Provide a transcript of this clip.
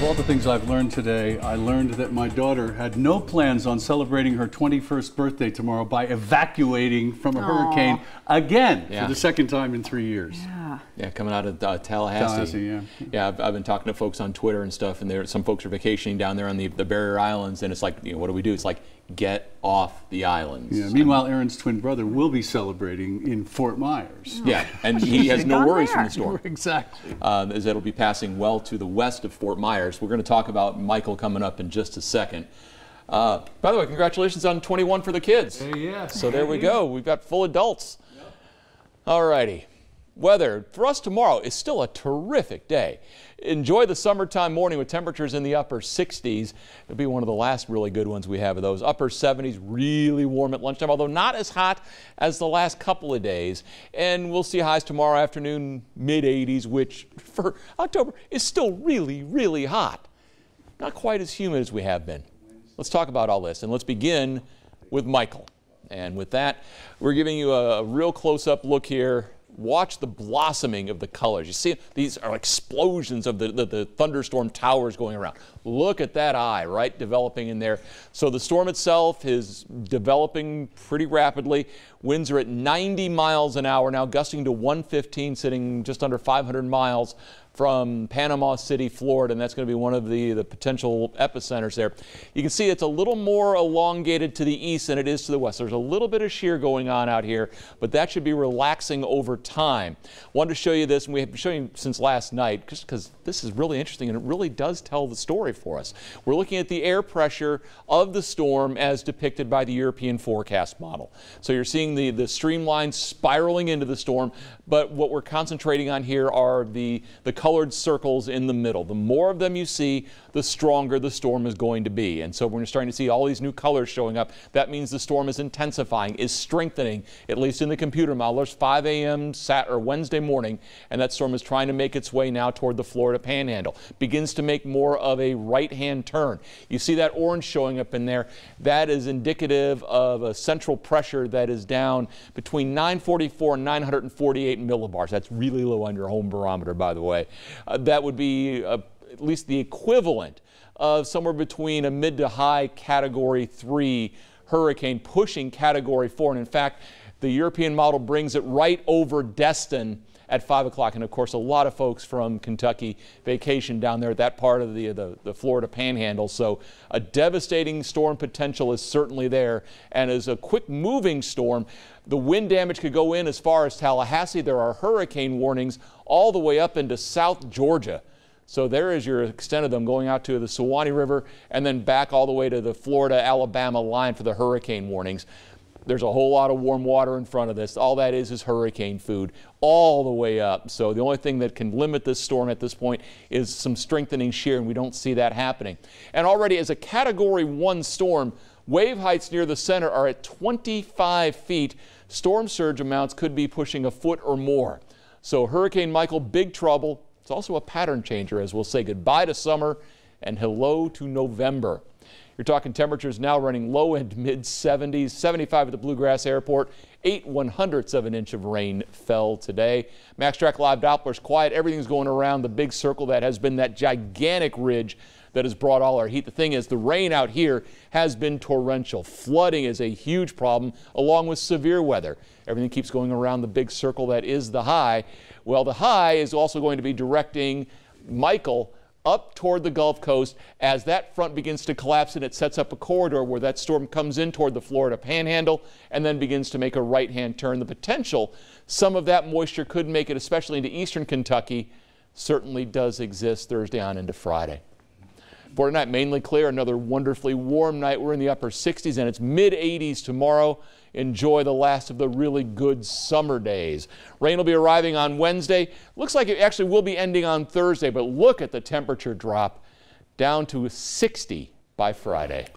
Of all the things I've learned today, I learned that my daughter had no plans on celebrating her 21st birthday tomorrow by evacuating from a hurricane again for the second time in 3 years. Yeah, coming out of Tallahassee. Yeah, I've been talking to folks on Twitter and stuff, and some folks are vacationing down there on the Barrier Islands, and it's like, what do we do? It's like, get off the islands. Yeah. Meanwhile, Aaron's twin brother will be celebrating in Fort Myers. Yeah, and he has no worries from the storm. Exactly. As it'll be passing well to the west of Fort Myers. We're going to talk about Michael coming up in just a second. By the way, congratulations on 21 for the kids. Yes. So there we go. We've got full adults. Yep. All righty. Weather for us tomorrow is still a terrific day. Enjoy the summertime morning with temperatures in the upper 60s. It'll be one of the last really good ones we have of those. Upper 70s, really warm at lunchtime, although not as hot as the last couple of days. And we'll see highs tomorrow afternoon, mid 80s, which for October is still really, really hot. Not quite as humid as we have been. Let's talk about all this, and let's begin with Michael. And with that, we're giving you a real close-up look here. Watch the blossoming of the colors. You see, these are explosions of the thunderstorm towers going around. Look at that eye, right, developing in there. So the storm itself is developing pretty rapidly. Winds are at 90 miles an hour now, gusting to 115, sitting just under 500 miles from Panama City, Florida, and that's going to be one of the potential epicenters there. You can see it's a little more elongated to the east than it is to the west. There's a little bit of shear going on out here, but that should be relaxing over time. Wanted to show you this, and we have been showing you since last night, just because this is really interesting, and it really does tell the story for us. We're looking at the air pressure of the storm as depicted by the European forecast model. So you're seeing the streamlines spiraling into the storm, but what we're concentrating on here are the colored circles in the middle. The more of them you see, the stronger the storm is going to be. And so we're starting to see all these new colors showing up. That means the storm is intensifying, is strengthening, at least in the computer modelers, 5 a.m. Wednesday morning, and that storm is trying to make its way now toward the Florida Panhandle. Begins to make more of a right-hand turn. You see that orange showing up in there. That is indicative of a central pressure that is down between 944 and 948 millibars. That's really low on your home barometer, by the way. That would be at least the equivalent of somewhere between a mid to high Category 3 hurricane pushing Category 4. And in fact, the European model brings it right over Destin at 5 o'clock. And of course, a lot of folks from Kentucky vacation down there at that part of the Florida Panhandle. So a devastating storm potential is certainly there. And as a quick moving storm, the wind damage could go in as far as Tallahassee. There are hurricane warnings all the way up into South Georgia. So there is your extent of them going out to the Suwannee River and then back all the way to the Florida-Alabama line for the hurricane warnings. There's a whole lot of warm water in front of this. All that is hurricane food all the way up. So the only thing that can limit this storm at this point is some strengthening shear, and we don't see that happening. And already as a Category 1 storm, wave heights near the center are at 25 feet. Storm surge amounts could be pushing a foot or more. So Hurricane Michael, big trouble. It's also a pattern changer as we'll say goodbye to summer and hello to November. You're talking temperatures now running low and mid 70s, 75 at the Bluegrass Airport. 8/100ths of an inch of rain fell today. MaxTrack Live Doppler's quiet. Everything's going around the big circle that has been that gigantic ridge that has brought all our heat. The thing is, the rain out here has been torrential. Flooding is a huge problem, along with severe weather. Everything keeps going around the big circle that is the high. Well, the high is also going to be directing Michael up toward the Gulf Coast as that front begins to collapse, and it sets up a corridor where that storm comes in toward the Florida Panhandle and then begins to make a right-hand turn. The potential, some of that moisture could make it, especially into eastern Kentucky, certainly does exist Thursday on into Friday. For tonight, mainly clear, another wonderfully warm night. We're in the upper 60s and it's mid 80s tomorrow. Enjoy the last of the really good summer days. Rain will be arriving on Wednesday. Looks like it actually will be ending on Thursday, but look at the temperature drop down to 60 by Friday.